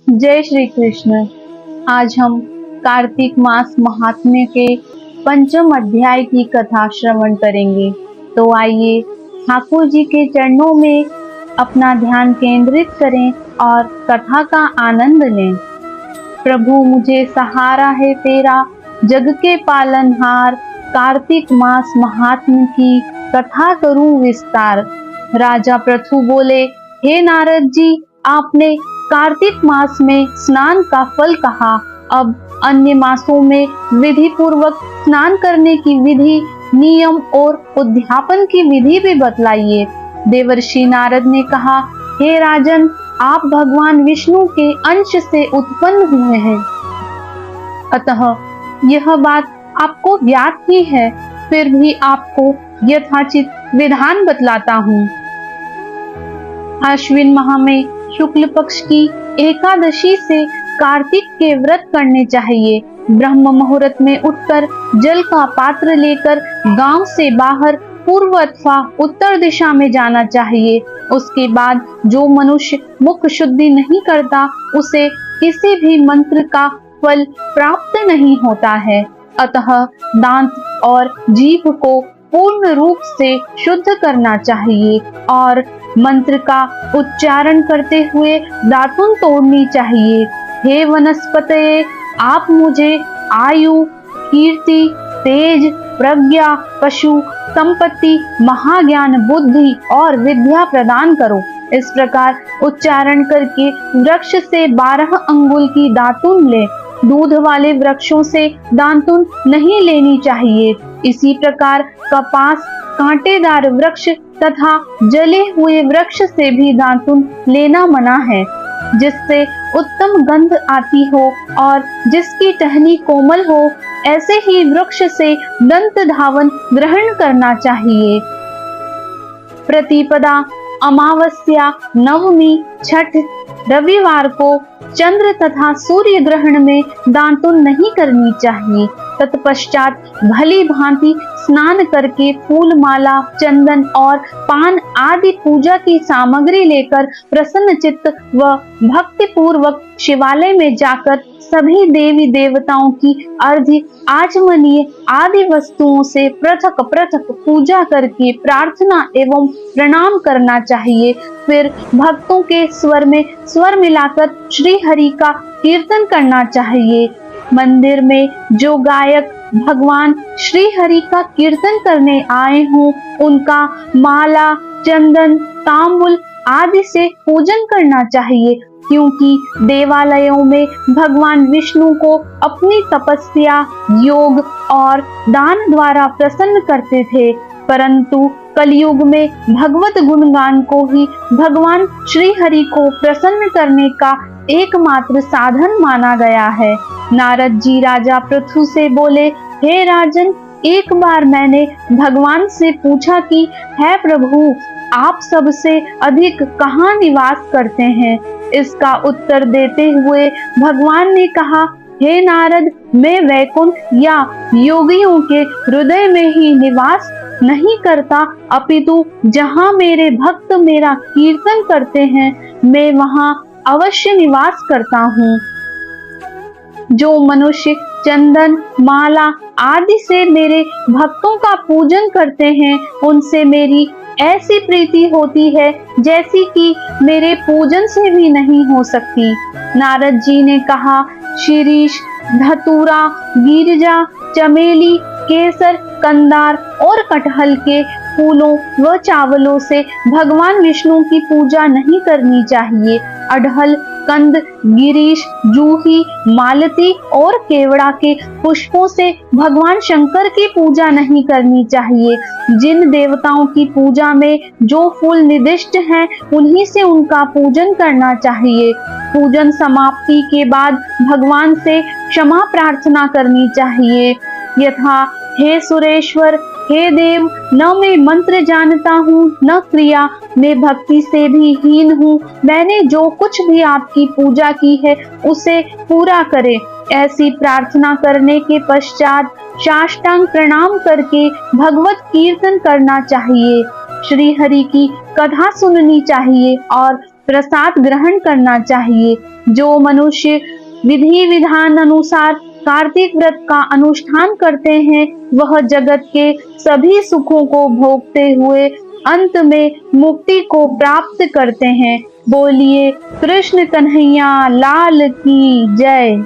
जय श्री कृष्ण। आज हम कार्तिक मास महात्म्य के पंचम अध्याय की कथा श्रवण करेंगे। तो आइए ठाकुर जी के चरणों में अपना ध्यान केंद्रित करें और कथा का आनंद लें। प्रभु मुझे सहारा है तेरा, जग के पालनहार, कार्तिक मास महात्म्य की कथा करूं विस्तार। राजा पृथु बोले, हे नारद जी, आपने कार्तिक मास में स्नान का फल कहा, अब अन्य मासों में विधि पूर्वक स्नान करने की विधि, नियम और उद्यापन की विधि भी बतलाइए। देवर्षि नारद ने कहा, हे राजन, आप भगवान विष्णु के अंश से उत्पन्न हुए हैं, अतः यह बात आपको ज्ञात ही है, फिर भी आपको यथाचित विधान बतलाता हूँ। अश्विन माह में शुक्ल पक्ष की एकादशी से कार्तिक के व्रत करने चाहिए। ब्रह्म मुहूर्त में उठकर जल का पात्र लेकर गांव से बाहर पूर्व अथवा उत्तर दिशा में जाना चाहिए। उसके बाद जो मनुष्य मुख शुद्धि नहीं करता, उसे किसी भी मंत्र का फल प्राप्त नहीं होता है। अतः दांत और जीभ को पूर्ण रूप से शुद्ध करना चाहिए और मंत्र का उच्चारण करते हुए दातुन तोड़नी चाहिए। हे वनस्पते, आप मुझे आयु, कीर्ति, तेज, प्रज्ञा, पशु, संपत्ति, महाज्ञान, बुद्धि और विद्या प्रदान करो। इस प्रकार उच्चारण करके वृक्ष से 12 अंगुल की दातुन ले। दूध वाले वृक्षों से दातुन नहीं लेनी चाहिए। इसी प्रकार कपास, कांटेदार वृक्ष तथा जले हुए वृक्ष से भी दातुन लेना मना है, जिससे उत्तम गंध आती हो और जिसकी टहनी कोमल हो, ऐसे ही वृक्ष से दंत धावन ग्रहण करना चाहिए। प्रतिपदा, अमावस्या, नवमी, छठ, रविवार को चंद्र तथा सूर्य ग्रहण में दातुन नहीं करनी चाहिए। तत्पश्चात भली भांति स्नान करके फूल माला, चंदन और पान आदि पूजा की सामग्री लेकर प्रसन्न चित्त व भक्ति पूर्वक शिवालय में जाकर सभी देवी देवताओं की अर्घ्य, आचमनीय आदि वस्तुओं से पृथक पृथक पूजा करके प्रार्थना एवं प्रणाम करना चाहिए। फिर भक्तों के स्वर में स्वर मिलाकर श्री हरि का कीर्तन करना चाहिए। मंदिर में जो गायक भगवान श्री हरि का कीर्तन करने आए हों, उनका माला, चंदन, तांबुल आदि से पूजन करना चाहिए, क्योंकि देवालयों में भगवान विष्णु को अपनी तपस्या, योग और दान द्वारा प्रसन्न करते थे। परंतु कलयुग में भगवत गुणगान को ही भगवान श्री हरि को प्रसन्न करने का एकमात्र साधन माना गया है। नारद जी राजा पृथु से बोले, हे राजन, एक बार मैंने भगवान से पूछा कि है प्रभु, आप सबसे अधिक कहाँ निवास करते हैं? इसका उत्तर देते हुए भगवान ने कहा, हे नारद, मैं वैकुंठ या योगियों के हृदय में ही निवास नहीं करता, अपितु जहाँ मेरे भक्त मेरा कीर्तन करते हैं, मैं वहाँ अवश्य निवास करता हूँ। जो मनुष्य चंदन, माला आदि से मेरे भक्तों का पूजन करते हैं, उनसे मेरी ऐसी प्रीति होती है जैसी कि मेरे पूजन से भी नहीं हो सकती। नारद जी ने कहा, शिरीष, धतूरा, गिरिजा, चमेली, केसर, कंदार और कटहल के फूलों व चावलों से भगवान विष्णु की पूजा नहीं करनी चाहिए। अड़हल, कंद, गिरीश, जूही, मालती और केवड़ा के पुष्पों से भगवान शंकर की पूजा नहीं करनी चाहिए। जिन देवताओं की पूजा में जो फूल निर्दिष्ट हैं, उन्हीं से उनका पूजन करना चाहिए। पूजन समाप्ति के बाद भगवान से क्षमा प्रार्थना करनी चाहिए, यथा, हे सुरेश्वर, हे देव, न मैं मंत्र जानता हूँ, न क्रिया, मैं भक्ति से भी हीन हूँ। मैंने जो कुछ भी आपकी पूजा की है, उसे पूरा करे। ऐसी प्रार्थना करने के पश्चात साष्टांग प्रणाम करके भगवत कीर्तन करना चाहिए, श्री हरि की कथा सुननी चाहिए और प्रसाद ग्रहण करना चाहिए। जो मनुष्य विधि विधान अनुसार कार्तिक व्रत का अनुष्ठान करते हैं वह जगत के सभी सुखों को भोगते हुए अंत में मुक्ति को प्राप्त करते हैं। बोलिए कृष्ण कन्हैया लाल की जय।